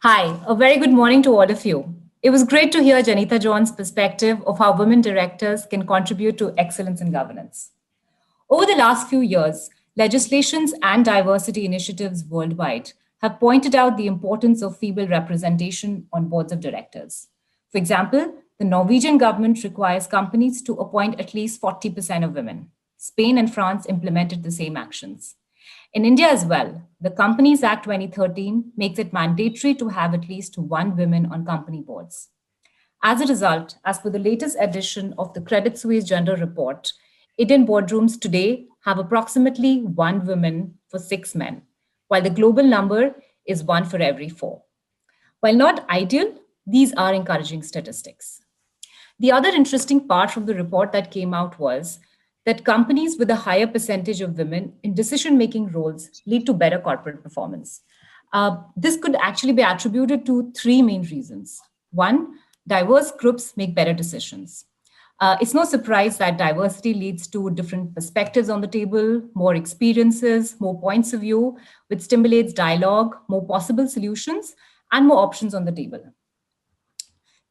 Hi, a very good morning to all of you. It was great to hear Janita John's perspective of how women directors can contribute to excellence in governance. Over the last few years, legislations and diversity initiatives worldwide have pointed out the importance of female representation on boards of directors. For example, the Norwegian government requires companies to appoint at least 40% of women. Spain and France implemented the same actions. In India as well, the Companies Act 2013 makes it mandatory to have at least one woman on company boards. As a result, as per the latest edition of the Credit Suisse Gender Report, Indian boardrooms today have approximately one woman for six men, while the global number is one for every four. While not ideal, these are encouraging statistics. The other interesting part from the report that came out was that companies with a higher percentage of women in decision making roles lead to better corporate performance. This could actually be attributed to three main reasons. One, diverse groups make better decisions. It's no surprise that diversity leads to different perspectives on the table, more experiences, more points of view, which stimulates dialogue, more possible solutions, and more options on the table.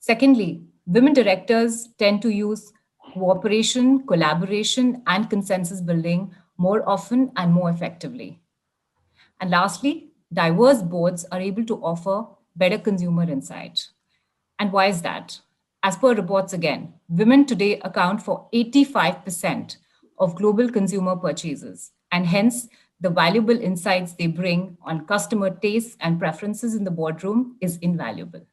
Secondly, women directors tend to use cooperation, collaboration, and consensus building more often and more effectively. And lastly, diverse boards are able to offer better consumer insight. And why is that? As per reports again, women today account for 85% of global consumer purchases, and hence the valuable insights they bring on customer tastes and preferences in the boardroom is invaluable.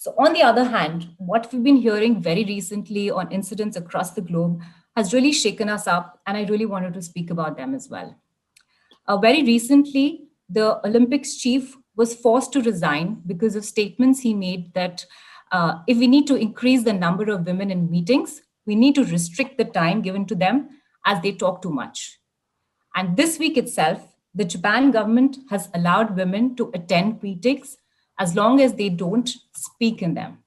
So, on the other hand, what we've been hearing very recently on incidents across the globe has really shaken us up, and I really wanted to speak about them as well. Very recently, the Olympics chief was forced to resign because of statements he made that if we need to increase the number of women in meetings, we need to restrict the time given to them as they talk too much. And this week itself, the Japan government has allowed women to attend meetings as long as they don't speak in them.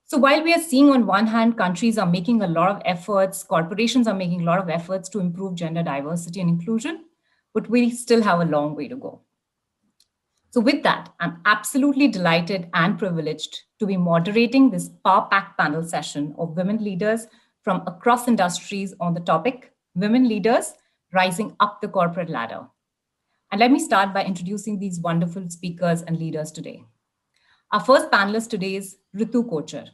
So while we are seeing on one hand, countries are making a lot of efforts, corporations are making a lot of efforts to improve gender diversity and inclusion, but we still have a long way to go. So with that, I'm absolutely delighted and privileged to be moderating this power-packed panel session of women leaders from across industries on the topic, Women Leaders Rising Up the Corporate Ladder. And let me start by introducing these wonderful speakers and leaders today. Our first panelist today is Ritu Kochhar.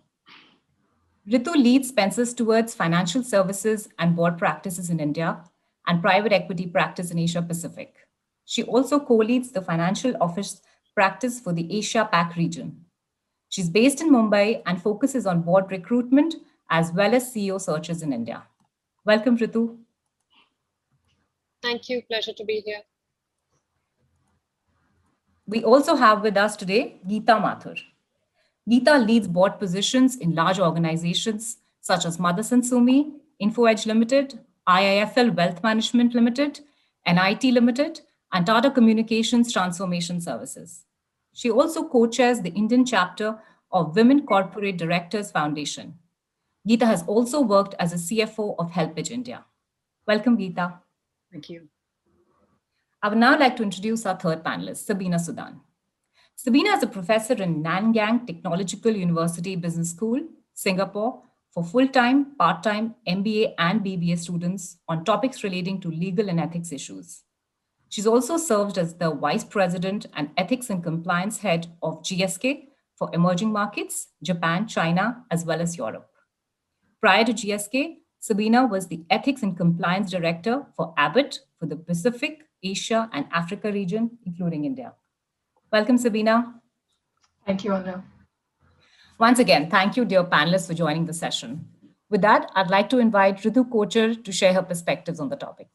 Ritu leads Spencer Stuart's financial services and board practices in India and private equity practice in Asia Pacific. She also co-leads the financial office practice for the Asia Pac region. She's based in Mumbai and focuses on board recruitment as well as CEO searches in India. Welcome, Ritu. Thank you. Pleasure to be here. We also have with us today Geeta Mathur. Geeta leads board positions in large organizations such as Motherson Sumi, InfoEdge Limited, IIFL Wealth Management Limited, NIT Limited, and Tata Communications Transformation Services. She also co-chairs the Indian chapter of Women Corporate Directors Foundation. Geeta has also worked as a CFO of HelpAge India. Welcome, Geeta. Thank you. I would now like to introduce our third panelist, Sabina Sudan. Sabina is a professor in Nanyang Technological University Business School, Singapore, for full-time, part-time MBA and BBA students on topics relating to legal and ethics issues. She's also served as the Vice President and Ethics and Compliance Head of GSK for emerging markets, Japan, China, as well as Europe. Prior to GSK, Sabina was the Ethics and Compliance Director for Abbott for the Pacific, Asia, and Africa region, including India. Welcome, Sabina. Thank you, Anu. Once again, thank you, dear panelists, for joining the session. With that, I'd like to invite Ritu Kochhar to share her perspectives on the topic.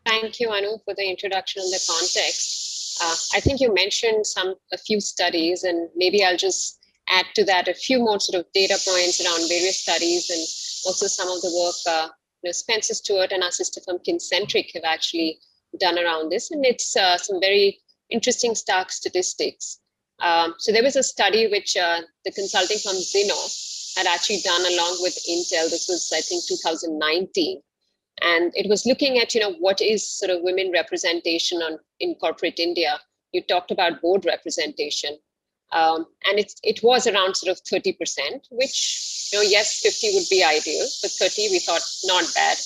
Thank you, Anu, for the introduction and the context. I think you mentioned a few studies, and maybe I'll just add to that a few more sort of data points around various studies and also some of the work Spencer Stuart and our sister firm Kincentric have actually done around this, and it's some very interesting stark statistics. So there was a study which the consulting firm Zeno had actually done along with Intel. This was, I think, 2019. And it was looking at, what is sort of women representation in corporate India you talked about board representation. And it was around sort of 30%, which, yes, 50 would be ideal, but 30 we thought not bad.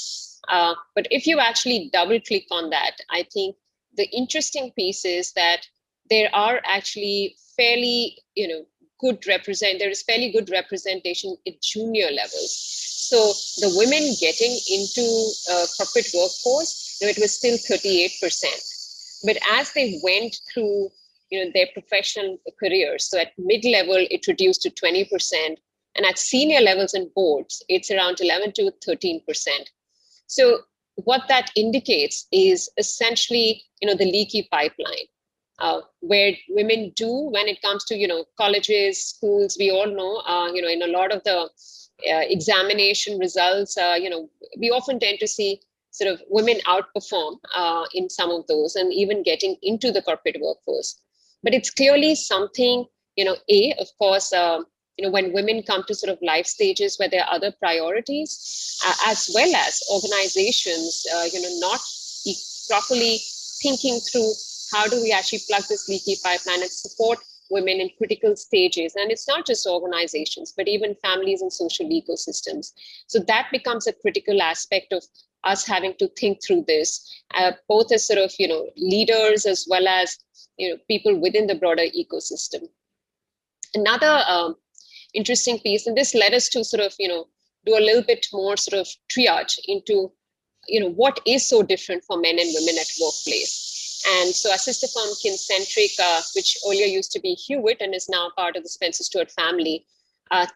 But if you actually double click on that, I think the interesting piece is that there are actually fairly, there is fairly good representation at junior levels. So the women getting into corporate workforce, it was still 38%. But as they went through, their professional careers, so at mid-level, it reduced to 20%. And at senior levels and boards, it's around 11 to 13%. So what that indicates is essentially, the leaky pipeline, where women do when it comes to, colleges, schools. We all know, in a lot of the examination results, we often tend to see sort of women outperform in some of those and even getting into the corporate workforce. But it's clearly something, of course, when women come to sort of life stages where there are other priorities, as well as organizations, not properly thinking through how do we actually plug this leaky pipeline and support women in critical stages. And it's not just organizations, but even families and social ecosystems. So that becomes a critical aspect of us having to think through this, both as sort of, leaders as well as, people within the broader ecosystem. Another interesting piece, and this led us to sort of, do a little bit more sort of triage into, what is so different for men and women at workplace. And so our sister firm Kincentric, which earlier used to be Hewitt and is now part of the Spencer Stuart family,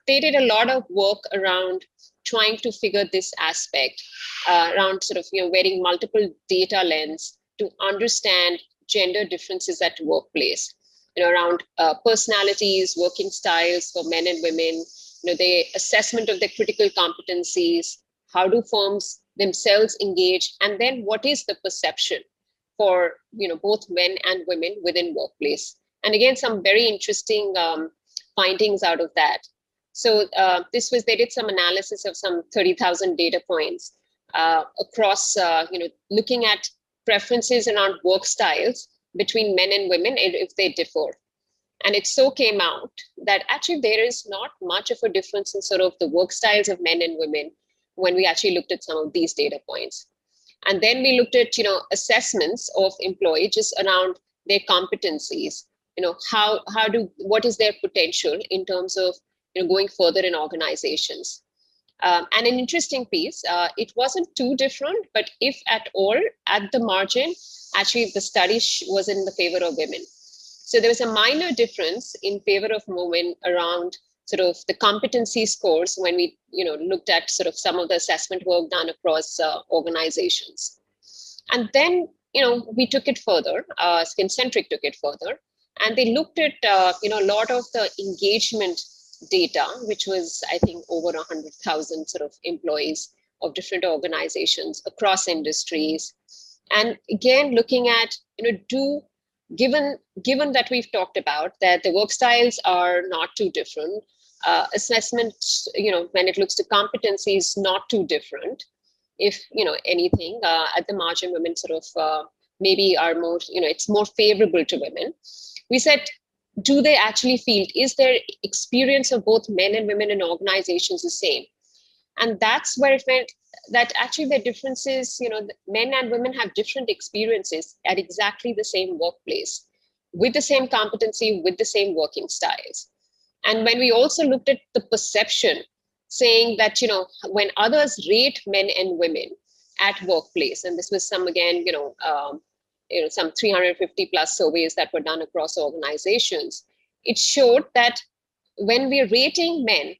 they did a lot of work around trying to figure this aspect around sort of, wearing multiple data lens to understand gender differences at workplace, around personalities, working styles for men and women, the assessment of their critical competencies, how do firms themselves engage, and then what is the perception for both men and women within workplace. And again, some very interesting findings out of that. So they did some analysis of some 30,000 data points across, looking at preferences around work styles between men and women if they differ. And it so came out that actually there is not much of a difference in sort of the work styles of men and women when we actually looked at some of these data points. And then we looked at, assessments of employees just around their competencies, what is their potential in terms of, going further in organizations. And an interesting piece, it wasn't too different, but if at all, at the margin, actually the study was in the favor of women. So there was a minor difference in favor of women around sort of the competency scores when we, looked at sort of some of the assessment work done across organizations. And then, we took it further, Skincentric took it further, and they looked at, a lot of the engagement data, which was, I think, over 100,000 sort of employees of different organizations across industries. And again, looking at, given that we've talked about that the work styles are not too different, assessment, when it looks to competencies, not too different. If, anything, at the margin, women sort of maybe are more, it's more favorable to women. We said, do they actually feel, is their experience of both men and women in organizations the same? And that's where it went, that actually the differences, men and women have different experiences at exactly the same workplace, with the same competency, with the same working styles. And when we also looked at the perception, saying that, when others rate men and women at workplace, and this was some, again, some 350 plus surveys that were done across organizations, it showed that when we're rating men,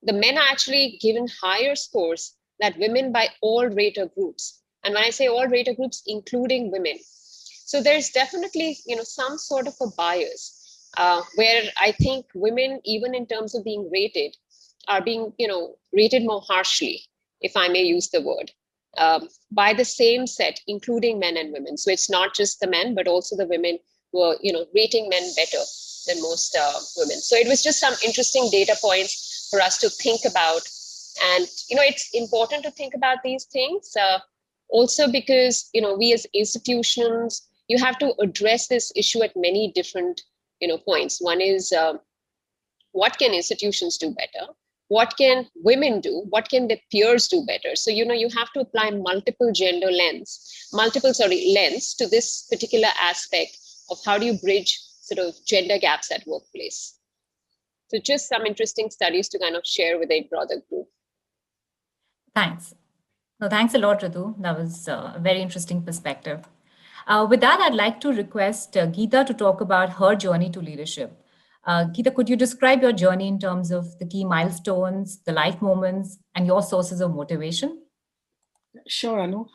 the men are actually given higher scores than women by all rater groups. And when I say all rater groups, including women. So there's definitely, some sort of a bias where I think women, even in terms of being rated, are being, rated more harshly, if I may use the word, by the same set, including men and women. So it's not just the men, but also the women who are, rating men better than most women. So it was just some interesting data points for us to think about. And, it's important to think about these things also because, we as institutions, you have to address this issue at many different points. One is, what can institutions do better? What can women do? What can their peers do better? So you have to apply multiple lens to this particular aspect of how do you bridge sort of gender gaps at workplace. So just some interesting studies to kind of share with a broader group. Thanks. No, thanks a lot, Ritu. That was a very interesting perspective. With that, I'd like to request Geeta to talk about her journey to leadership. Geeta, could you describe your journey in terms of the key milestones, the life moments, and your sources of motivation? Sure, Anu.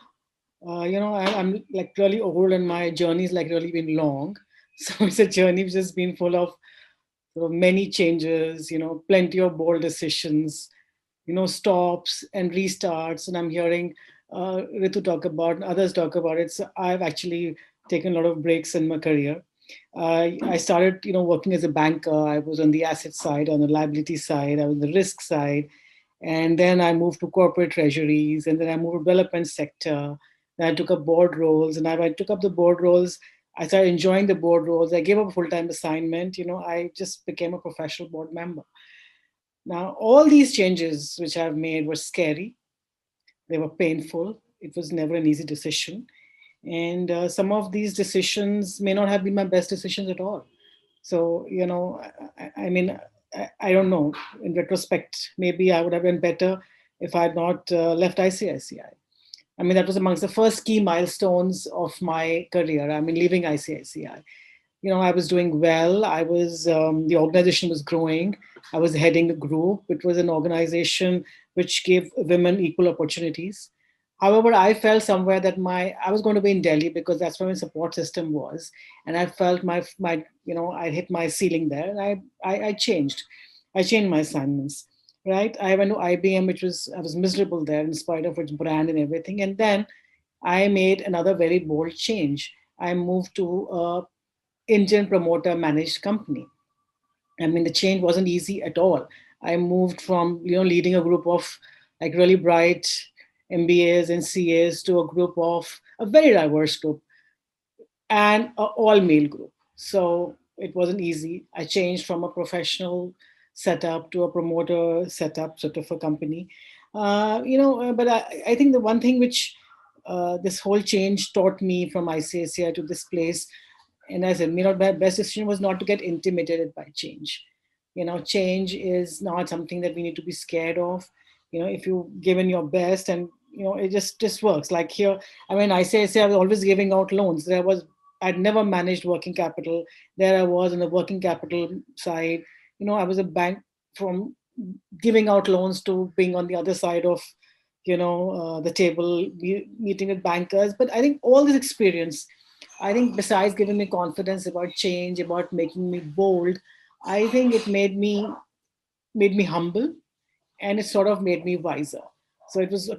I'm like really old and my journey's like really been long. So it's a journey which has been full of many changes, plenty of bold decisions, stops and restarts. And I'm hearing Ritu talk about, others talk about it. So I've actually taken a lot of breaks in my career. I started, working as a banker. I was on the asset side, on the liability side, I was on the risk side. And then I moved to corporate treasuries, and then I moved to development sector. Then I took up board roles, and I took up the board roles. I started enjoying the board roles. I gave up a full-time assignment. I just became a professional board member. Now, all these changes which I've made were scary. They were painful. It was never an easy decision. And some of these decisions may not have been my best decisions at all. So, I don't know. In retrospect, maybe I would have been better if I had not left ICICI. I mean, that was amongst the first key milestones of my career. I mean, leaving ICICI. I was doing well. The organization was growing. I was heading a group. It was an organization which gave women equal opportunities. However, I felt somewhere that I was going to be in Delhi because that's where my support system was, and I felt I hit my ceiling there, and I changed. I changed my assignments. Right, I went to IBM, I was miserable there in spite of its brand and everything, and then I made another very bold change. I moved to a Indian promoter managed company. I mean, the change wasn't easy at all. I moved from leading a group of like really bright MBAs and CAs to a very diverse group and an all male group. So it wasn't easy. I changed from a professional setup to a promoter setup sort of a company. But I think the one thing which this whole change taught me from ICICI to this place, and as I said, my best decision was not to get intimidated by change. Change is not something that we need to be scared of. If you given your best, and it just works. Like here, I mean, ICICI, I was always giving out loans. I'd never managed working capital. There I was on the working capital side. I was a bank, from giving out loans to being on the other side of the table, meeting with bankers. But I think all this experience, I think besides giving me confidence about change, about making me bold, I think it made me humble, and it sort of made me wiser. So it was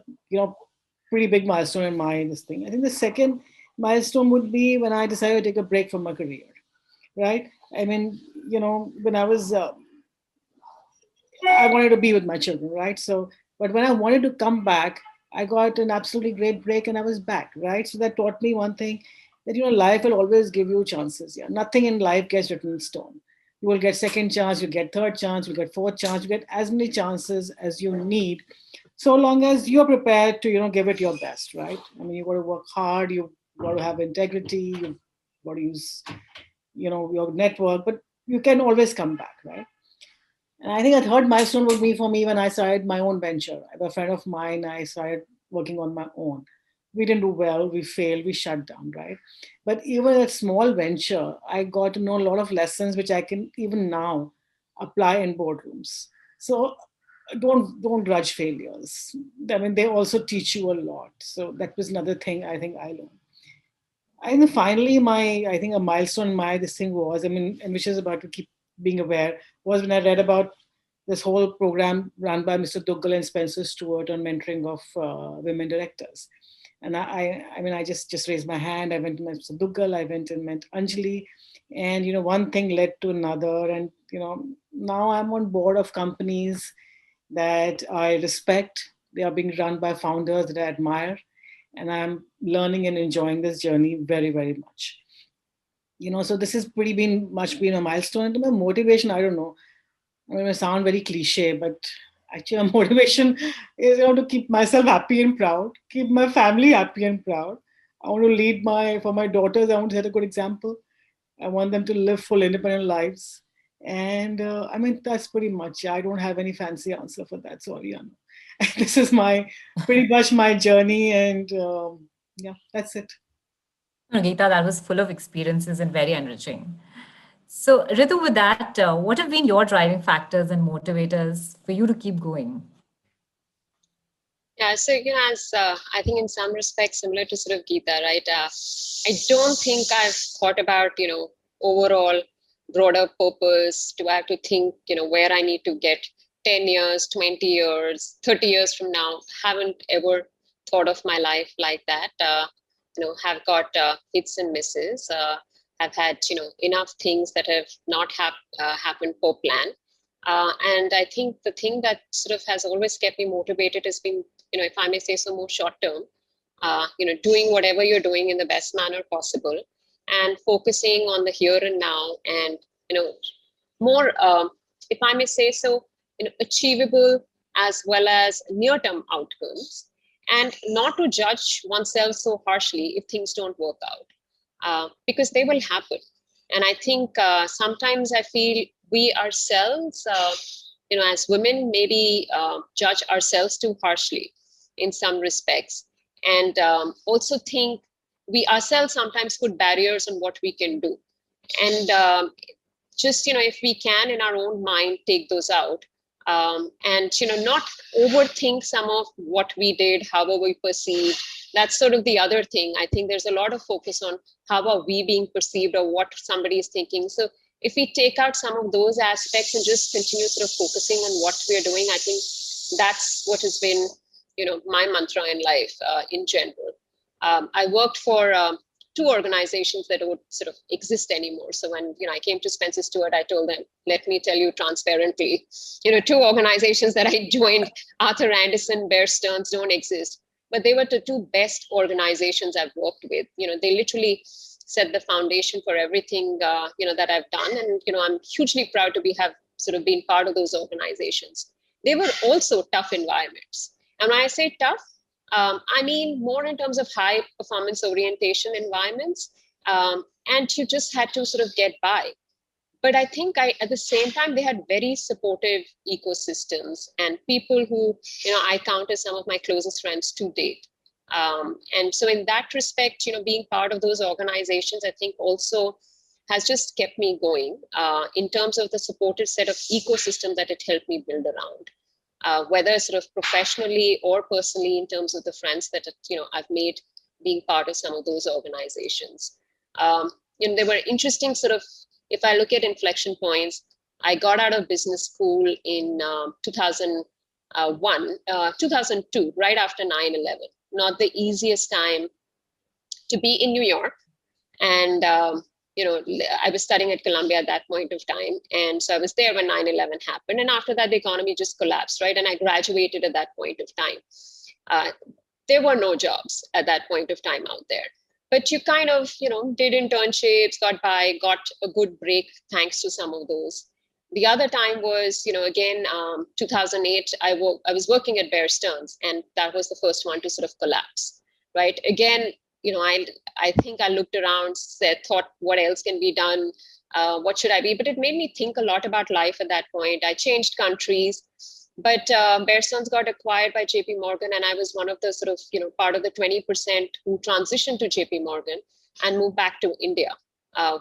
pretty big milestone in my this thing. I think the second milestone would be when I decided to take a break from my career. Right? I mean, when I wanted to be with my children, right? So, but when I wanted to come back, I got an absolutely great break and I was back, right? So that taught me one thing, that life will always give you chances. Yeah, nothing in life gets written in stone. You will get second chance, you get third chance, you get fourth chance, you get as many chances as you need, so long as you're prepared to give it your best, right? I mean, you got to work hard, you got to have integrity, you got to use your network, but you can always come back, right? And I think a third milestone would be for me when I started my own venture. I have a friend of mine, I started working on my own. We didn't do well, we failed, we shut down, right? But even a small venture, I got to know a lot of lessons which I can even now apply in boardrooms. So don't grudge failures. I mean, they also teach you a lot. So that was another thing I think I learned. I think finally, I think a milestone in my this thing was, I mean, and which is about to keep being aware, was when I read about this whole program run by Mr. Duggal and Spencer Stewart on mentoring of women directors. And I mean, I just raised my hand. I went to Mr. Duggal, I went and met Anjali, and one thing led to another, and now I'm on board of companies that I respect. They are being run by founders that I admire, and I'm learning and enjoying this journey very, very much. So this has pretty been much been a milestone. And my motivation, I don't know. I mean, it sound very cliche, but actually, my motivation is to keep myself happy and proud, keep my family happy and proud. I want to lead for my daughters. I want to set a good example. I want them to live full, independent lives. And I mean, that's pretty much. I don't have any fancy answer for that. Sorry, Anu. This is my pretty much my journey, and yeah, that's it. No, Geeta, that was full of experiences and very enriching. So, Ritu, with that, what have been your driving factors and motivators for you to keep going? Yeah, so as I think in some respects similar to sort of Geeta, right? I don't think I've thought about overall broader purpose. Do I have to think where I need to get 10 years, 20 years, 30 years from now? Haven't ever thought of my life like that. Have got hits and misses. Have had enough things that have not happened per plan. And I think the thing that sort of has always kept me motivated has been, if I may say so, more short term. Doing whatever you're doing in the best manner possible, and focusing on the here and now, and more, if I may say so, achievable as well as near-term outcomes, and not to judge oneself so harshly if things don't work out, because they will happen. And I think sometimes I feel we ourselves, as women, maybe judge ourselves too harshly in some respects, and also think we ourselves sometimes put barriers on what we can do. And just if we can in our own mind take those out, and not overthink some of what we did, however we perceived. That's sort of the other thing. I think there's a lot of focus on how are we being perceived or what somebody is thinking. So if we take out some of those aspects and just continue sort of focusing on what we're doing, I think that's what has been my mantra in life, in general. I worked for two organizations that don't sort of exist anymore. So when I came to Spencer Stuart, I told them, let me tell you transparently, two organizations that I joined, Arthur Andersen, Bear Stearns, don't exist. But they were the two best organizations I've worked with. They literally set the foundation for everything that I've done, and I'm hugely proud to have sort of been part of those organizations. They were also tough environments, and when I say tough, I mean more in terms of high performance orientation environments, and you just had to sort of get by. But I think at the same time, they had very supportive ecosystems and people who I count as some of my closest friends to date. And so in that respect, being part of those organizations, I think also has just kept me going in terms of the supportive set of ecosystem that it helped me build around. Whether sort of professionally or personally, in terms of the friends that I've made being part of some of those organizations. There were interesting sort of, if I look at inflection points, I got out of business school in 2001, 2002, right after 9/11. Not the easiest time to be in New York, and I was studying at Columbia at that point of time. And so I was there when 9/11 happened. And after that, the economy just collapsed, right? And I graduated at that point of time. There were no jobs at that point of time out there. But you kind of, did internships, got by, got a good break thanks to some of those. The other time was, again, 2008, I was working at Bear Stearns, and that was the first one to sort of collapse, right? Again, I think I looked around, thought, what else can be done? What should I be? But it made me think a lot about life at that point. I changed countries, but Bear Stearns got acquired by JP Morgan, and I was one of the sort of, part of the 20% who transitioned to JP Morgan and moved back to India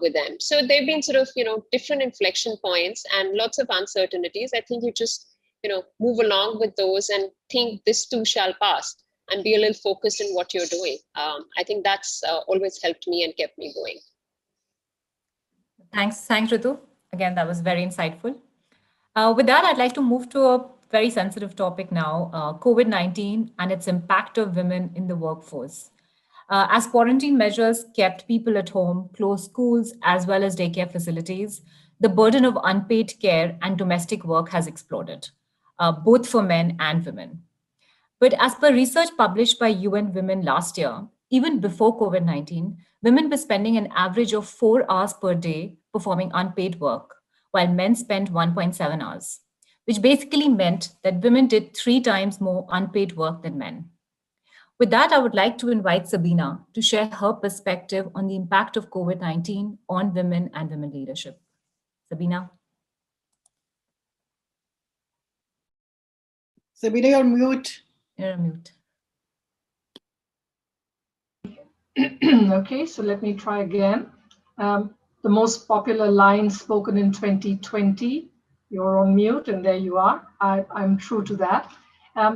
with them. So they've been sort of, different inflection points and lots of uncertainties. I think you just, move along with those and think this too shall pass, and be a little focused in what you're doing. I think that's always helped me and kept me going. Thanks, Ritu. Again, that was very insightful. With that, I'd like to move to a very sensitive topic now, COVID-19 and its impact of women in the workforce. As quarantine measures kept people at home, closed schools, as well as daycare facilities, the burden of unpaid care and domestic work has exploded, both for men and women. But as per research published by UN Women last year, Even before COVID 19, women were spending an average of 4 hours per day performing unpaid work, while men spent 1.7 hours, which basically meant that women did 3 times more unpaid work than men. With that, I would like to invite Sabina to share her perspective on the impact of COVID 19 on women and women leadership. Sabina? Sabina, you're on mute. You're on mute. Okay, so let me try again. The most popular line spoken in 2020, you're on mute, and there you are. I'm true to that.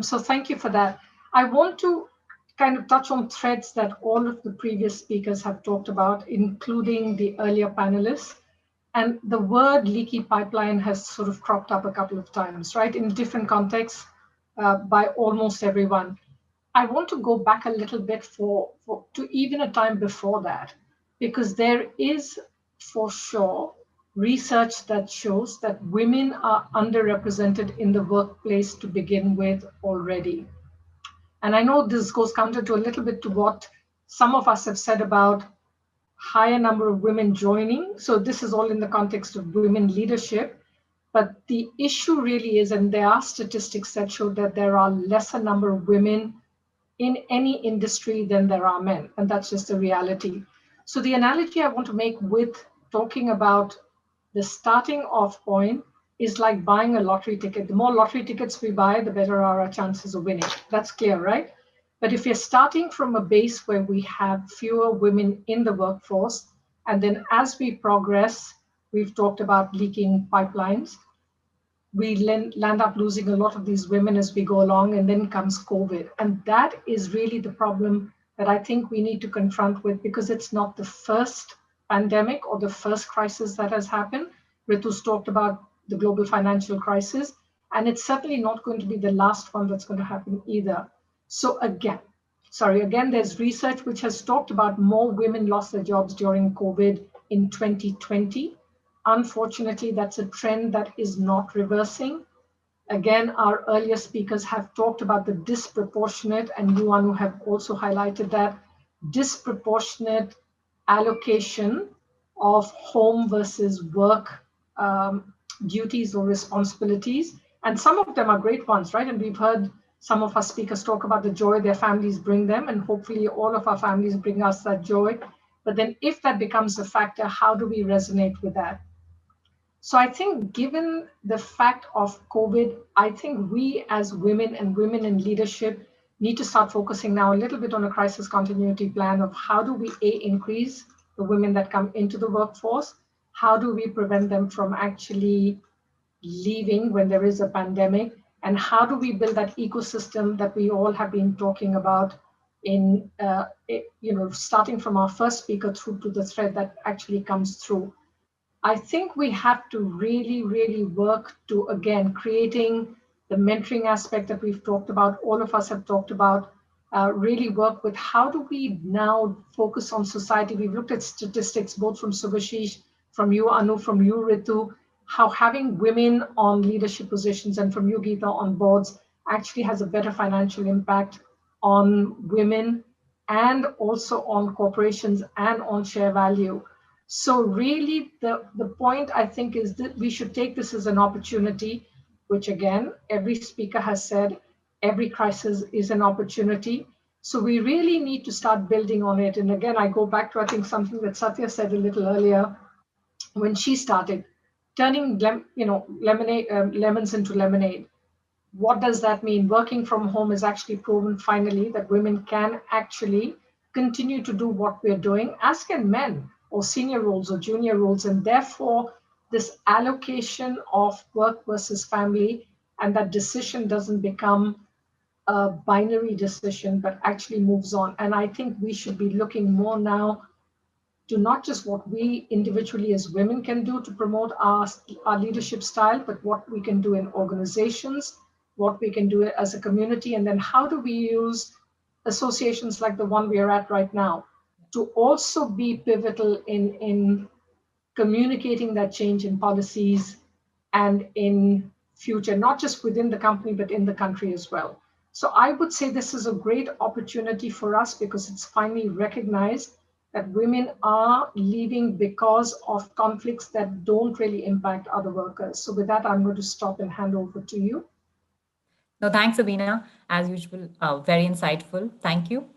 So thank you for that. I want to kind of touch on threads that all of the previous speakers have talked about, including the earlier panelists. And the word leaky pipeline has sort of cropped up a couple of times, right, in different contexts by almost everyone. I want to go back a little bit to even a time before that, because there is for sure research that shows that women are underrepresented in the workplace to begin with already. And I know this goes counter to a little bit to what some of us have said about higher number of women joining. So this is all in the context of women leadership. But the issue really is, and there are statistics that show that there are lesser number of women in any industry than there are men, and that's just a reality. So the analogy I want to make with talking about the starting off point is like buying a lottery ticket. The more lottery tickets we buy, the better are our chances of winning. That's clear, right? But if you're starting from a base where we have fewer women in the workforce, and then as we progress, we've talked about leaking pipelines, we land up losing a lot of these women as we go along, and then comes COVID. And that is really the problem that I think we need to confront with, because it's not the first pandemic or the first crisis that has happened. Ritu's talked about the global financial crisis, and it's certainly not going to be the last one that's going to happen either. So again, there's research which has talked about more women lost their jobs during COVID in 2020. Unfortunately, that's a trend that is not reversing. Again, our earlier speakers have talked about the disproportionate, and you, Anu, have also highlighted that, disproportionate allocation of home versus work duties or responsibilities. And some of them are great ones, right? And we've heard some of our speakers talk about the joy their families bring them, and hopefully all of our families bring us that joy. But then if that becomes a factor, how do we resonate with that? So I think given the fact of COVID, I think we as women and women in leadership need to start focusing now a little bit on a crisis continuity plan of how do we increase the women that come into the workforce? How do we prevent them from actually leaving when there is a pandemic? And how do we build that ecosystem that we all have been talking about in, starting from our first speaker through to the thread that actually comes through? I think we have to really, really work to, again, creating the mentoring aspect that we've talked about, all of us have talked about, really work with how do we now focus on society. We've looked at statistics, both from Subhashish, from you, Anu, from you, Ritu, how having women on leadership positions, and from you, Geeta, on boards actually has a better financial impact on women and also on corporations and on share value. So really the point I think is that we should take this as an opportunity, which again, every speaker has said, every crisis is an opportunity. So we really need to start building on it. And again, I go back to, I think, something that Satya said a little earlier when she started, turning lemons into lemonade. What does that mean? Working from home is actually proven finally that women can actually continue to do what we're doing, as can men, or senior roles or junior roles. And therefore, this allocation of work versus family and that decision doesn't become a binary decision, but actually moves on. And I think we should be looking more now to not just what we individually as women can do to promote our leadership style, but what we can do in organizations, what we can do as a community, and then how do we use associations like the one we are at right now to also be pivotal in communicating that change in policies and in future, not just within the company, but in the country as well. So I would say this is a great opportunity for us because it's finally recognized that women are leaving because of conflicts that don't really impact other workers. So with that, I'm going to stop and hand over to you. No, thanks, Sabina. As usual, very insightful. Thank you.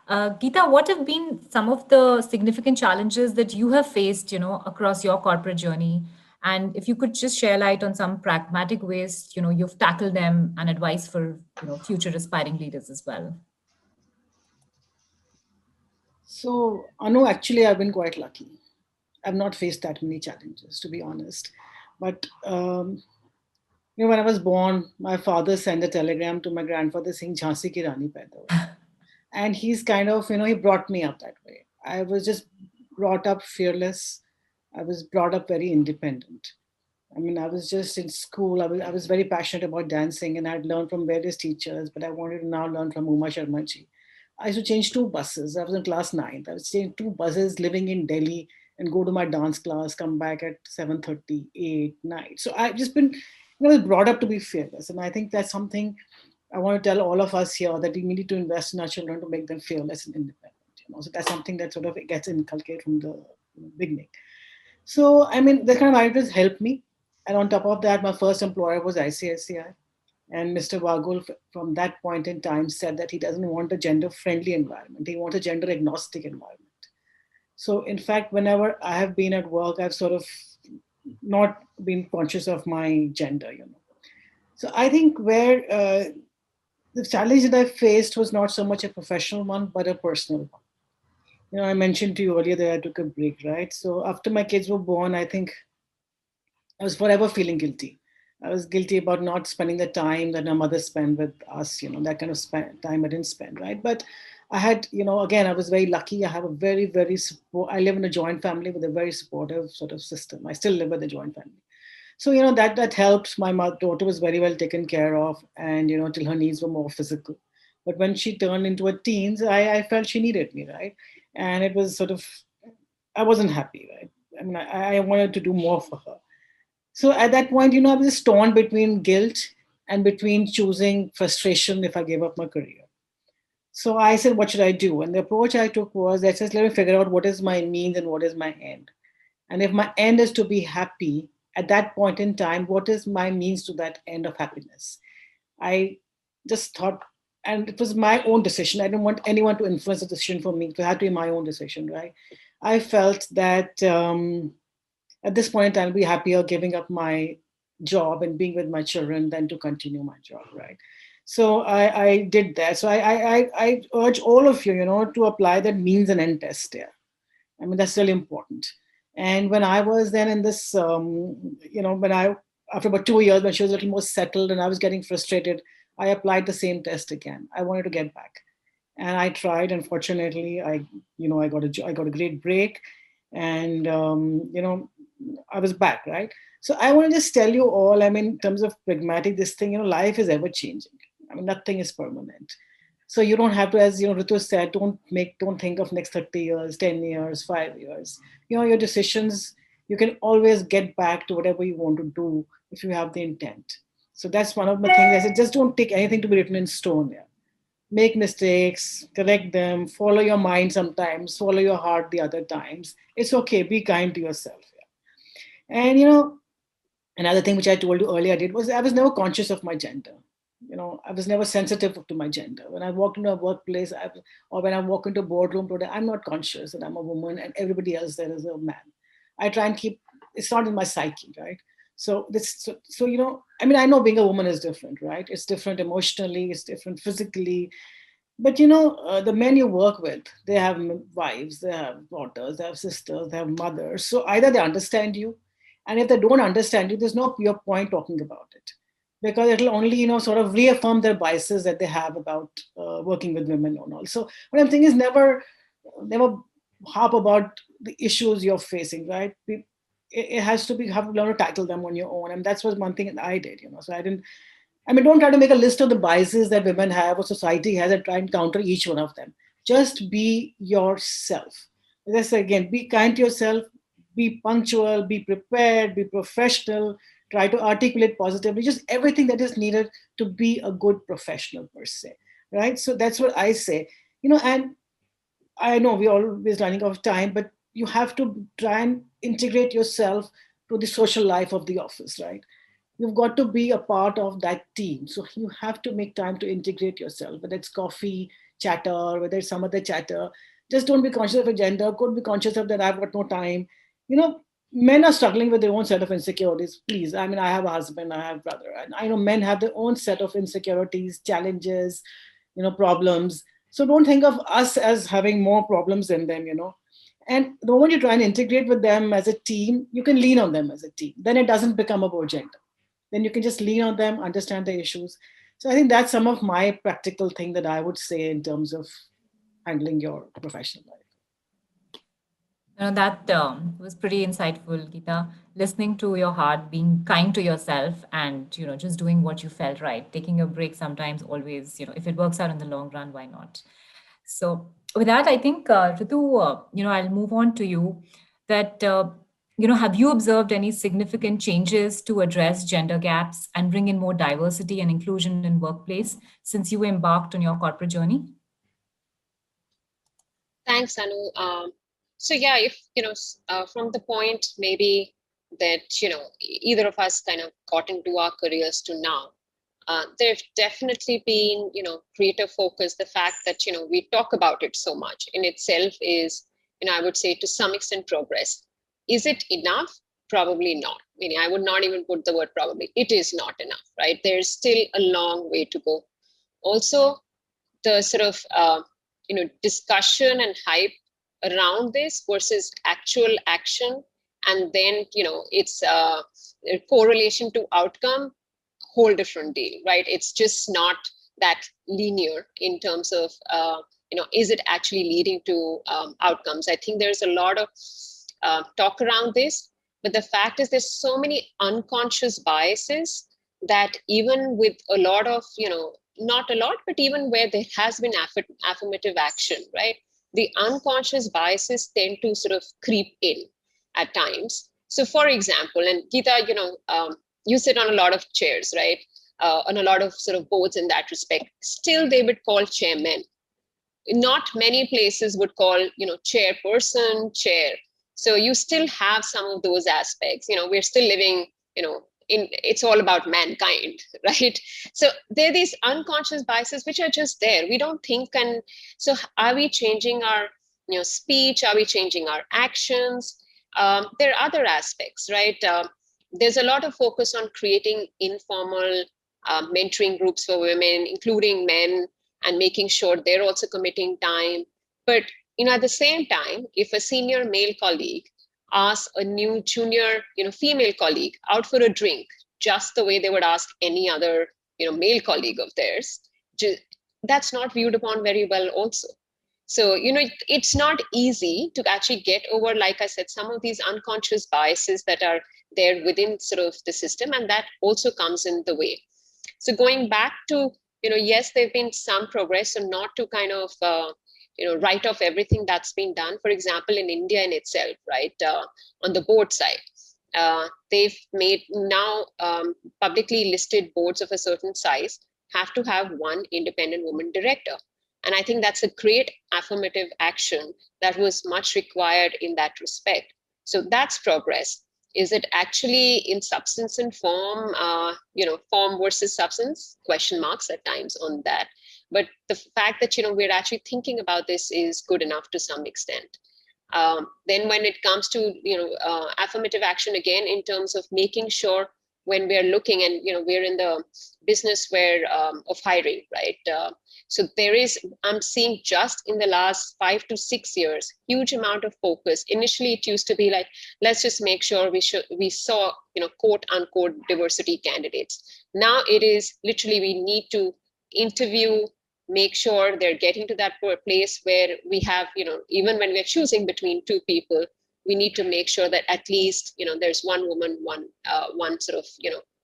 Geeta, what have been some of the significant challenges that you have faced, across your corporate journey? And if you could just share light on some pragmatic ways, you've tackled them and advice for, future aspiring leaders as well. So, Anu, actually, I've been quite lucky. I've not faced that many challenges, to be honest. But when I was born, my father sent a telegram to my grandfather saying, "Jhansi ki Rani paida hui." And he's kind of, he brought me up that way. I was just brought up fearless. I was brought up very independent. I mean, I was just in school. I was very passionate about dancing, and I'd learned from various teachers, but I wanted to now learn from Uma Sharma ji. I used to change two buses. I was in class ninth. I was change two buses living in Delhi and go to my dance class, come back at 7:30, 8, 9. So I've just been, brought up to be fearless. And I think that's something I want to tell all of us here, that we need to invest in our children to make them fearless and independent. So that's something that sort of gets inculcated from the beginning. So, I mean, the kind of ideas helped me. And on top of that, my first employer was ICICI. And Mr. Wagul, from that point in time, said that he doesn't want a gender friendly environment. He wants a gender agnostic environment. So, in fact, whenever I have been at work, I've sort of not been conscious of my gender. So, I think where the challenge that I faced was not so much a professional one, but a personal one. I mentioned to you earlier that I took a break, right? So, after my kids were born, I think I was forever feeling guilty. I was guilty about not spending the time that my mother spent with us, that kind of time I didn't spend, right? But I had, again, I was very lucky. I have a very, very support. I live in a joint family with a very supportive sort of system. I still live with a joint family. So, that helped. My daughter was very well taken care of, and, till her needs were more physical. But when she turned into a teens, I felt she needed me, right? And it was sort of, I wasn't happy, right? I mean, I wanted to do more for her. So at that point, I was just torn between guilt and between choosing frustration if I gave up my career. So I said, what should I do? And the approach I took was, let's just let me figure out what is my means and what is my end. And if my end is to be happy, at that point in time, what is my means to that end of happiness? I just thought, and it was my own decision. I didn't want anyone to influence the decision for me. It had to be my own decision, right? I felt that at this point, I'll be happier giving up my job and being with my children than to continue my job, right? So I did that. So I urge all of you, to apply that means and end test there. I mean, that's really important. And when I was then in this, after about 2 years, when she was a little more settled and I was getting frustrated, I applied the same test again. I wanted to get back. And I tried. Unfortunately, I got a great break. And, I was back, right? So I want to just tell you all, I mean, in terms of pragmatic, this thing, life is ever changing. I mean, nothing is permanent. So you don't have to, as Ritu said, don't think of next 30 years, 10 years, 5 years. Your decisions, you can always get back to whatever you want to do if you have the intent. So that's one of the things I said, just don't take anything to be written in stone. Yeah. Make mistakes, correct them, follow your mind sometimes, follow your heart the other times. It's okay, be kind to yourself. And another thing which I told you earlier I did was I was never conscious of my gender. I was never sensitive to my gender. When I walk into a workplace, or when I walk into a boardroom today, I'm not conscious that I'm a woman and everybody else there is a man. I try and keep, it's not in my psyche, right? So I mean, I know being a woman is different, right? It's different emotionally, it's different physically. But the men you work with, they have wives, they have daughters, they have sisters, they have mothers. So either they understand you, and if they don't understand you, there's no pure point talking about it, because it'll only sort of reaffirm their biases that they have about working with women and all. So what I'm saying is never harp about the issues you're facing, right? It has to be, have to learn to tackle them on your own, and that's was one thing that I did. So I mean, don't try to make a list of the biases that women have or society has and try and counter each one of them. Just be yourself. Let's say again, be kind to yourself, be punctual, be prepared, be professional, try to articulate positively, just everything that is needed to be a good professional per se, right? So that's what I say, and I know we're always running out of time, but you have to try and integrate yourself to the social life of the office, right? You've got to be a part of that team. So you have to make time to integrate yourself, whether it's coffee chatter, whether it's some other chatter. Just don't be conscious of a gender. Could be conscious of that I've got no time. You know, Men are struggling with their own set of insecurities. Please, I mean, I have a husband, I have a brother, and I know men have their own set of insecurities, challenges, problems. So don't think of us as having more problems than them. And the moment you try and integrate with them as a team, you can lean on them as a team. Then it doesn't become about gender. Then you can just lean on them, understand the issues. So I think that's some of my practical thing that I would say in terms of handling your professional life. That was pretty insightful, Geeta. Listening to your heart, being kind to yourself, and just doing what you felt right. Taking a break sometimes, always. If it works out in the long run, why not? So, with that, I think Ritu, I'll move on to you. That have you observed any significant changes to address gender gaps and bring in more diversity and inclusion in workplace since you embarked on your corporate journey? Thanks, Anu. So yeah, if from the point maybe that either of us kind of got into our careers to now, there's definitely been greater focus. The fact that we talk about it so much in itself is I would say to some extent progress. Is it enough? Probably not. Meaning, I would not even put the word probably. It is not enough, right? There's still a long way to go. Also, the sort of discussion and hype around this versus actual action, and then it's a correlation to outcome, whole different deal, right? It's just not that linear in terms of is it actually leading to outcomes. I think there's a lot of talk around this, but the fact is there's so many unconscious biases that even with a lot of not a lot, but even where there has been affirmative action, right, the unconscious biases tend to sort of creep in at times. So for example, and Geeta, you sit on a lot of chairs, right, on a lot of sort of boards in that respect. Still they would call chairmen. Not many places would call chairperson, chair. So you still have some of those aspects. We're still living it's all about mankind, right? So there are these unconscious biases which are just there. We don't think. And so are we changing our speech? Are we changing our actions? There are other aspects, right? There's a lot of focus on creating informal mentoring groups for women, including men, and making sure they're also committing time. But at the same time, if a senior male colleague ask a new junior female colleague out for a drink just the way they would ask any other male colleague of theirs, that's not viewed upon very well also. So it's not easy to actually get over, like I said, some of these unconscious biases that are there within sort of the system, and that also comes in the way. So going back to yes, there've been some progress, and not to kind of write off everything that's been done. For example, in India in itself, right, on the board side, they've made now publicly listed boards of a certain size have to have one independent woman director. And I think that's a great affirmative action that was much required in that respect. So that's progress. Is it actually in substance and form, form versus substance? Question marks at times on that. But the fact that we're actually thinking about this is good enough to some extent. Then when it comes to affirmative action, again, in terms of making sure when we're looking, and we're in the business where of hiring, right? So I'm seeing just in the last 5 to 6 years, huge amount of focus. Initially, it used to be like, let's just make sure we saw quote unquote diversity candidates. Now it is literally we need to interview, make sure they're getting to that place where we have, even when we're choosing between two people, we need to make sure that at least, there's one woman, one sort of,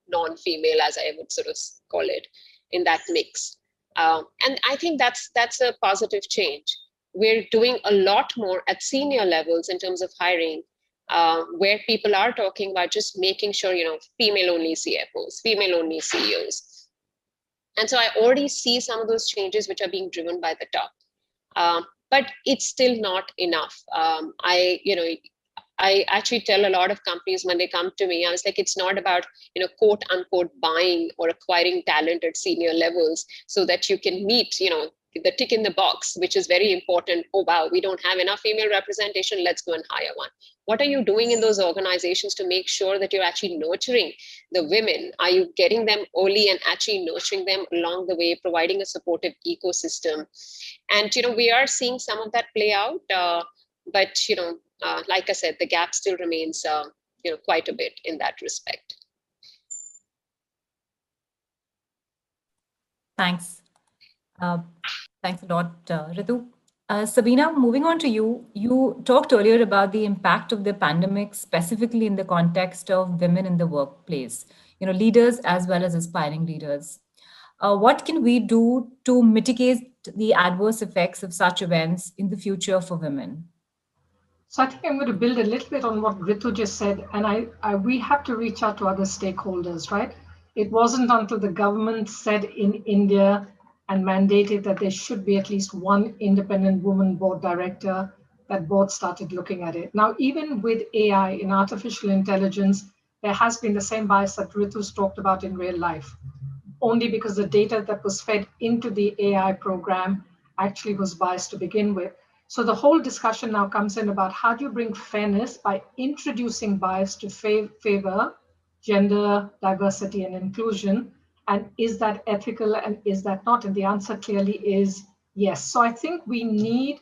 non-female, as I would sort of call it, in that mix. And I think that's a positive change. We're doing a lot more at senior levels in terms of hiring, where people are talking about just making sure, female-only CFOs, female-only CEOs. And so I already see some of those changes which are being driven by the top. But it's still not enough. I actually tell a lot of companies when they come to me, I was like, it's not about, quote unquote, buying or acquiring talent at senior levels so that you can meet, the tick in the box, which is very important. Oh, wow, we don't have enough female representation. Let's go and hire one. What are you doing in those organizations to make sure that you're actually nurturing the women? Are you getting them early and actually nurturing them along the way, providing a supportive ecosystem? And, we are seeing some of that play out. But, like I said, the gap still remains, quite a bit in that respect. Thanks. Thanks a lot, Ritu. Sabina, moving on to you. You talked earlier about the impact of the pandemic, specifically in the context of women in the workplace, leaders as well as aspiring leaders. What can we do to mitigate the adverse effects of such events in the future for women? So I think I'm going to build a little bit on what Ritu just said, and we have to reach out to other stakeholders, right? It wasn't until the government said in India and mandated that there should be at least one independent woman board director that boards started looking at it. Now, even with AI in artificial intelligence, there has been the same bias that Ritu's talked about in real life, only because the data that was fed into the AI program actually was biased to begin with. So the whole discussion now comes in about how do you bring fairness by introducing bias to favor gender diversity and inclusion, and is that ethical and is that not? And the answer clearly is yes. So I think we need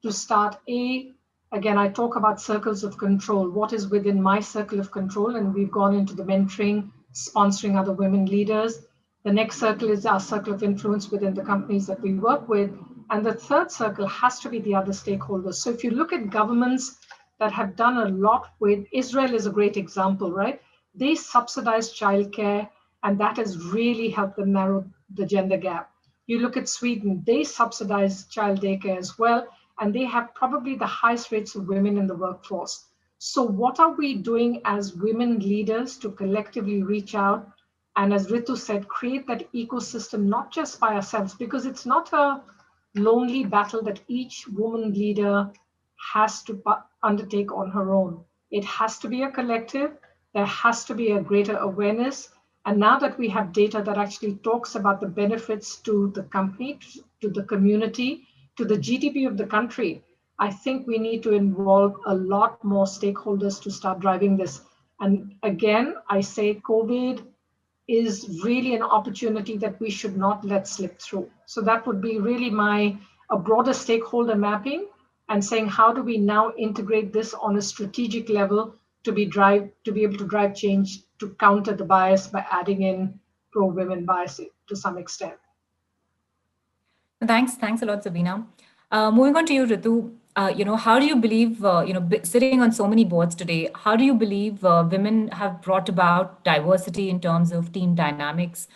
to start again, I talk about circles of control. What is within my circle of control? And we've gone into the mentoring, sponsoring other women leaders. The next circle is our circle of influence within the companies that we work with. And the third circle has to be the other stakeholders. So if you look at governments that have done a lot with, Israel is a great example, right? They subsidize childcare, and that has really helped them narrow the gender gap. You look at Sweden, they subsidize child daycare as well, and they have probably the highest rates of women in the workforce. So what are we doing as women leaders to collectively reach out? And as Ritu said, create that ecosystem, not just by ourselves, because it's not a lonely battle that each woman leader has to undertake on her own. It has to be a collective. There has to be a greater awareness. And now that we have data that actually talks about the benefits to the company, to the community, to the GDP of the country, I think we need to involve a lot more stakeholders to start driving this. And again, I say COVID is really an opportunity that we should not let slip through. So that would be really a broader stakeholder mapping and saying, how do we now integrate this on a strategic level to be able to drive change to counter the bias by adding in pro-women bias to some extent. Thanks a lot, Sabina. Moving on to you, Ritu. How do you believe, sitting on so many boards today, how do you believe women have brought about diversity in terms of team dynamics?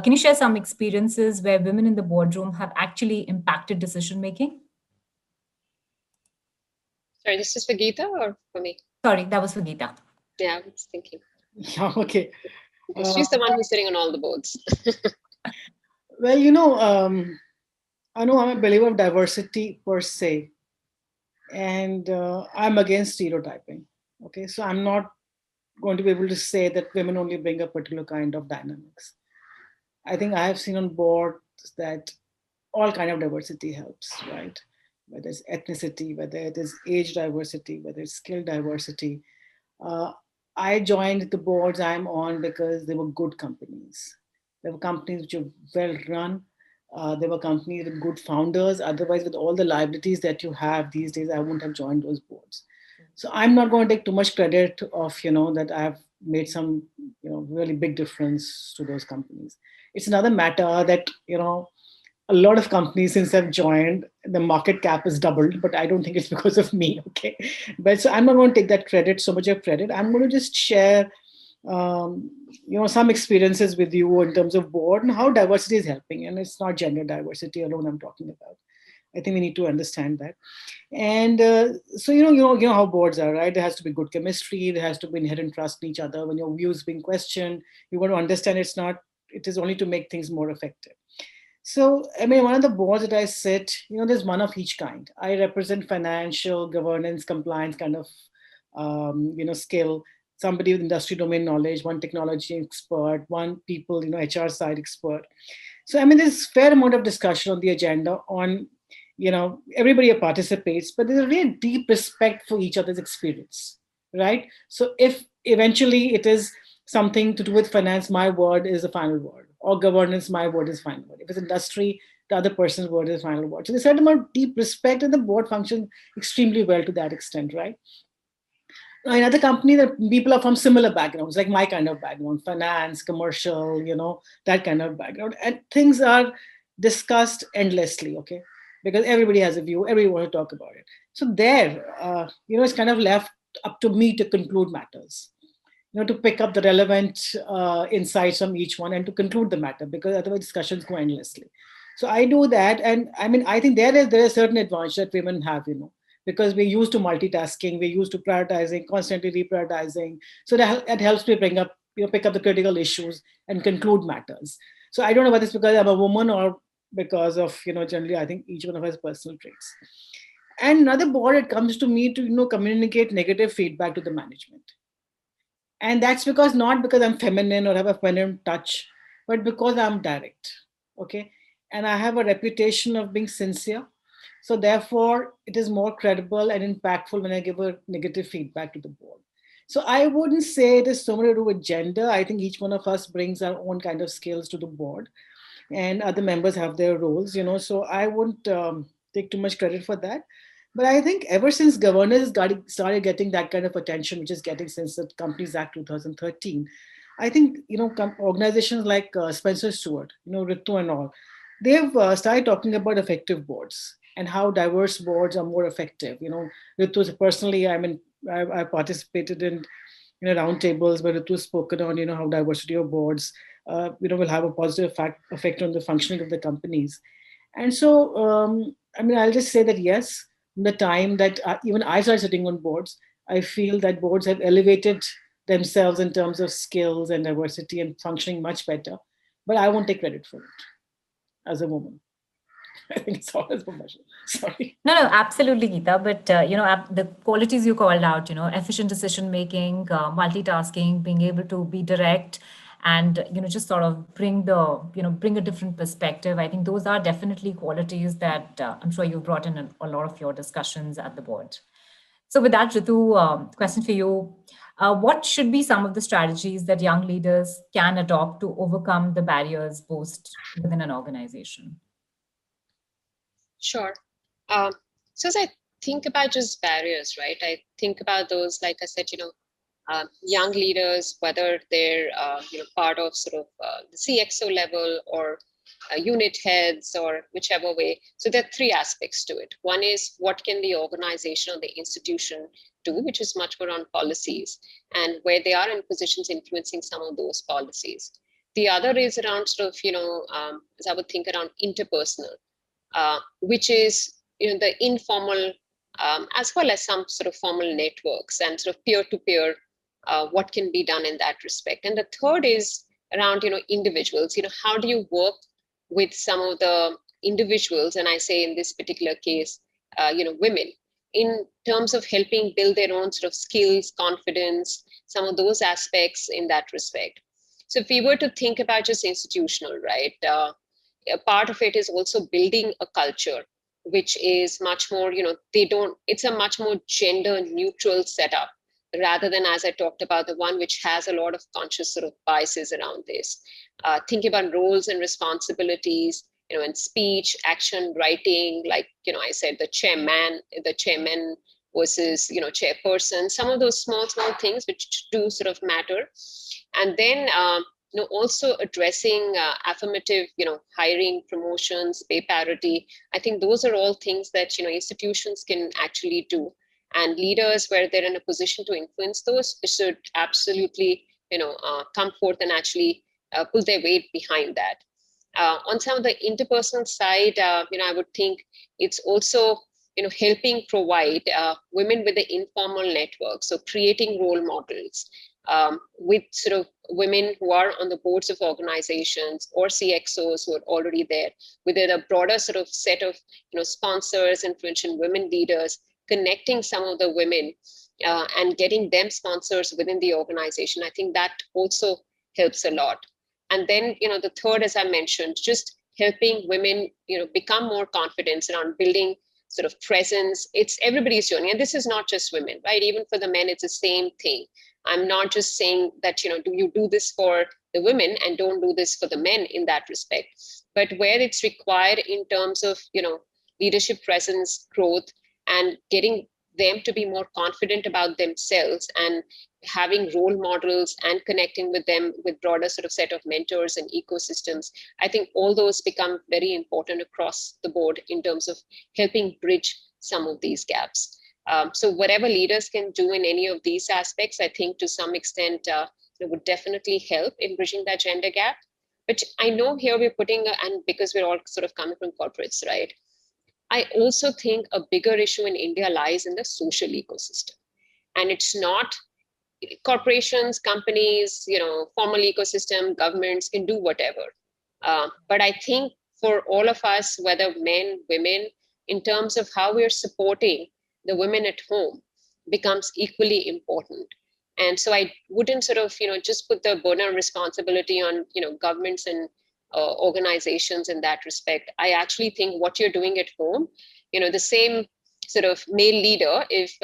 Can you share some experiences where women in the boardroom have actually impacted decision making? Sorry, this is for Geeta or for me? Sorry, that was for Geeta. Yeah, I was thinking. Yeah, okay. She's the one who's sitting on all the boards. Well, I know I'm a believer of diversity per se, and I'm against stereotyping. Okay, so I'm not going to be able to say that women only bring a particular kind of dynamics. I think I have seen on boards that all kind of diversity helps, right? Whether it's ethnicity, whether it is age diversity, whether it's skill diversity. I joined the boards I'm on because they were good companies. They were companies which are well run. They were companies with good founders. Otherwise, with all the liabilities that you have these days, I wouldn't have joined those boards. So I'm not going to take too much credit of, that I've made some, really big difference to those companies. It's another matter that, a lot of companies since I've joined, the market cap has doubled, but I don't think it's because of me. Okay. But so I'm not going to take that credit, so much of credit. I'm going to just share, some experiences with you in terms of board and how diversity is helping. And it's not gender diversity alone I'm talking about. I think we need to understand that. And so you know how boards are, right? There has to be good chemistry. There has to be inherent trust in each other. When your views being questioned, you want to understand it's not. It is only to make things more effective. So, I mean, one of the boards that I sit, there's one of each kind. I represent financial, governance, compliance kind of, skill. Somebody with industry domain knowledge, one technology expert, one people, HR side expert. So, I mean, there's fair amount of discussion on the agenda on, everybody participates, but there's a really deep respect for each other's experience, right? So if eventually it is something to do with finance, my word is the final word, or governance, my word is final word. If it's industry, the other person's word is final word. So there's a certain amount of deep respect, and the board functions extremely well to that extent, right? In other companies, the people are from similar backgrounds, like my kind of background, finance, commercial, that kind of background. And things are discussed endlessly, okay? Because everybody has a view, everybody wants to talk about it. So there, it's kind of left up to me to conclude matters, to pick up the relevant insights from each one and to conclude the matter, because otherwise discussions go endlessly. So I do that. And I mean, I think there is a certain advantage that women have, because we're used to multitasking, we're used to prioritizing, constantly reprioritizing. So that helps me bring up, pick up the critical issues and conclude matters. So I don't know whether it's because I'm a woman or because of, generally, I think each one of us has personal traits. And another board, it comes to me to, communicate negative feedback to the management. And that's because not because I'm feminine or have a feminine touch, but because I'm direct. Okay. And I have a reputation of being sincere. So therefore, it is more credible and impactful when I give a negative feedback to the board. So I wouldn't say it is so much to do with gender. I think each one of us brings our own kind of skills to the board, and other members have their roles, So I wouldn't take too much credit for that. But I think ever since governance started getting that kind of attention, which is getting since the Companies Act 2013, I think, organizations like Spencer Stewart, Ritu and all, they've started talking about effective boards and how diverse boards are more effective. Ritu, personally, I mean, I participated in roundtables where Ritu has spoken on, how diversity of boards, will have a positive effect on the functioning of the companies. And so, I mean, I'll just say that yes, in the time that even I started sitting on boards, I feel that boards have elevated themselves in terms of skills and diversity and functioning much better. But I won't take credit for it as a woman. I think it's all as professional. Sorry. No, no, absolutely, Geeta. But the qualities you called out, efficient decision making, multitasking, being able to be direct, and just sort of bring a different perspective. I think those are definitely qualities that I'm sure you've brought in a lot of your discussions at the board. So, with that, Ritu, question for you: what should be some of the strategies that young leaders can adopt to overcome the barriers posed within an organization? Sure. Um, so as I think about just barriers, right? I think about those, like I said, young leaders, whether they're part of sort of the CXO level or unit heads or whichever way. So there are three aspects to it. One is what can the organization or the institution do, which is much more on policies and where they are in positions influencing some of those policies. The other is around sort of, as I would think around interpersonal, which is the informal as well as some sort of formal networks and sort of peer-to-peer, what can be done in that respect. And the third is around individuals. How do you work with some of the individuals, and I say in this particular case, women, in terms of helping build their own sort of skills, confidence, some of those aspects in that respect. So if we were to think about just institutional, right, a part of it is also building a culture which is much more, it's a much more gender neutral setup rather than, as I talked about, the one which has a lot of conscious sort of biases around this. Thinking about roles and responsibilities, in speech, action, writing, like, I said, the chairman versus, chairperson, some of those small things which do sort of matter. And then, also addressing affirmative, hiring, promotions, pay parity. I think those are all things that, institutions can actually do. And leaders, where they're in a position to influence those, should absolutely, come forth and actually pull their weight behind that. On some of the interpersonal side, I would think it's also helping provide women with the informal network, so creating role models with sort of women who are on the boards of organizations or CXOs who are already there, with a broader sort of set of sponsors, influential women leaders, connecting some of the women and getting them sponsors within the organization. I think that also helps a lot. And then the third, as I mentioned, just helping women become more confident around building sort of presence. It's everybody's journey, and this is not just women, right? Even for the men, it's the same thing. I'm not just saying that do you do this for the women and don't do this for the men in that respect, but where it's required in terms of leadership presence, growth, and getting them to be more confident about themselves and having role models and connecting with them with broader sort of set of mentors and ecosystems. I think all those become very important across the board in terms of helping bridge some of these gaps. So whatever leaders can do in any of these aspects, I think to some extent would definitely help in bridging that gender gap. But I know here we're putting, and because we're all sort of coming from corporates, right? I also think a bigger issue in India lies in the social ecosystem. And it's not corporations, companies, formal ecosystem, governments can do whatever. But I think for all of us, whether men, women, in terms of how we're supporting the women at home becomes equally important. And so I wouldn't sort of, just put the burden of responsibility on, governments and organizations in that respect. I actually think what you're doing at home, the same sort of male leader, if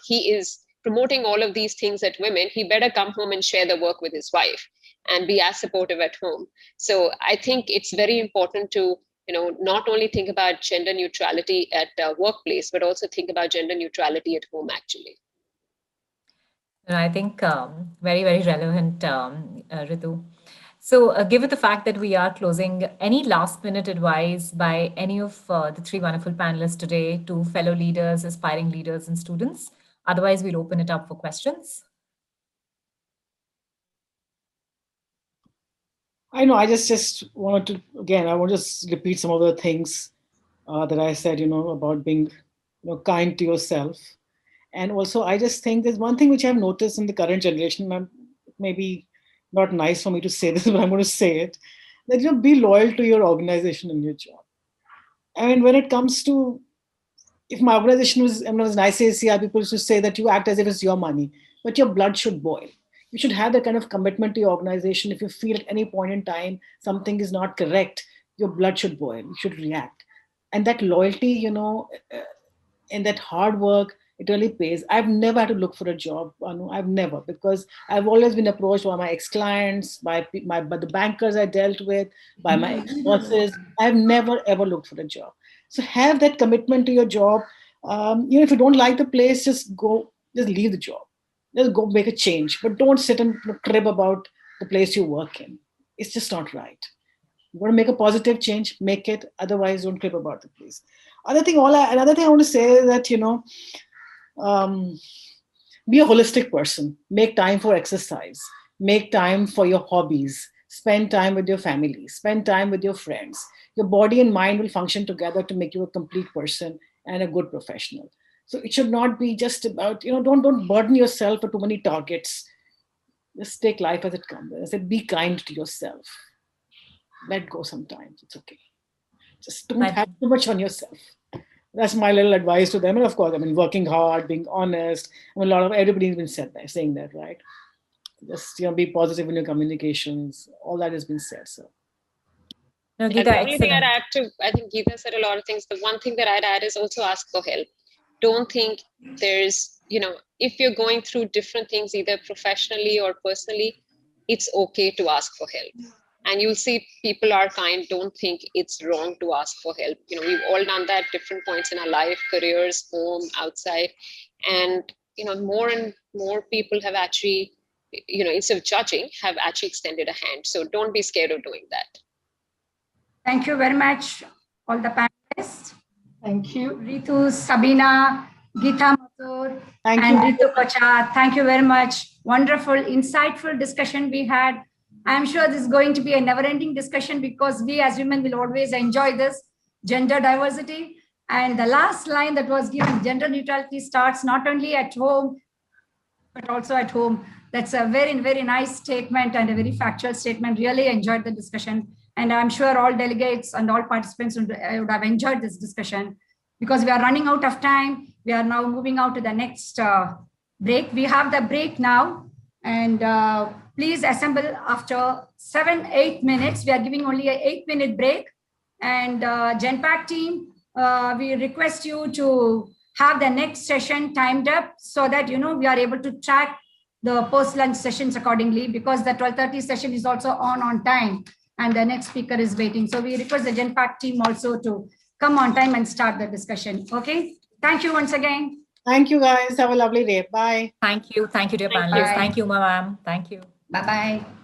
he is promoting all of these things at women, he better come home and share the work with his wife and be as supportive at home. So I think it's very important to not only think about gender neutrality at workplace, but also think about gender neutrality at home, actually. I think very, very relevant, Ritu. So, given the fact that we are closing, any last minute advice by any of the three wonderful panelists today to fellow leaders, aspiring leaders, and students? Otherwise, we'll open it up for questions. I know. I just wanted to again. I want to just repeat some of the things that I said. About being kind to yourself, and also I just think there's one thing which I've noticed in the current generation. Maybe not nice for me to say this, but I'm going to say it. That be loyal to your organization and your job. I mean, when it comes to if my organization was an ICICI, people used to say that you act as if it's your money, but your blood should boil. You should have that kind of commitment to your organization. If you feel at any point in time something is not correct, your blood should boil. You should react. And that loyalty, and that hard work, it really pays. I've never had to look for a job. I've never, because I've always been approached by my ex-clients, by the bankers I dealt with, by my ex-bosses. I've never ever looked for a job. So have that commitment to your job. If you don't like the place, just leave the job. Just go make a change. But don't sit and crib about the place you work in. It's just not right. You want to make a positive change, make it. Otherwise, don't crib about the place. Another thing I want to say is that, be a holistic person. Make time for exercise. Make time for your hobbies. Spend time with your family. Spend time with your friends. Your body and mind will function together to make you a complete person and a good professional. So it should not be just about, don't burden yourself with too many targets. Just take life as it comes. I said, be kind to yourself. Let go sometimes. It's okay. Just don't have too much on yourself. That's my little advice to them. And of course, working hard, being honest. Everybody's been saying that, right? Just be positive in your communications. All that has been said. So. No, Geeta, the only thing excellent. I'd add to, I think Geeta said a lot of things. The one thing that I'd add is also ask for help. Don't think there's, if you're going through different things, either professionally or personally, it's okay to ask for help. And you'll see people are kind. Don't think it's wrong to ask for help. We've all done that at different points in our life, careers, home, outside. And, more and more people have actually, instead of judging, have actually extended a hand. So don't be scared of doing that. Thank you very much, all the panelists. Thank you. Ritu, Sabina, Geeta, Mathur, and Ritu, Kochhar. Thank you very much. Wonderful, insightful discussion we had. I'm sure this is going to be a never-ending discussion because we as women will always enjoy this gender diversity. And the last line that was given, gender neutrality starts not only at home, but also at home. That's a very, very nice statement and a very factual statement. Really enjoyed the discussion. And I'm sure all delegates and all participants would have enjoyed this discussion. Because we are running out of time, we are now moving out to the next break. We have the break now. And please assemble after 7-8 minutes. We are giving only an 8-minute break. And GenPact team, we request you to have the next session timed up so that, we are able to track the post-lunch sessions accordingly, because the 12:30 session is also on time and the next speaker is waiting. So we request the GenPact team also to come on time and start the discussion. Okay. Thank you once again. Thank you, guys. Have a lovely day. Bye. Thank you. Thank you, dear Thank panelists. you. Thank you, ma'am. Thank you. Bye-bye.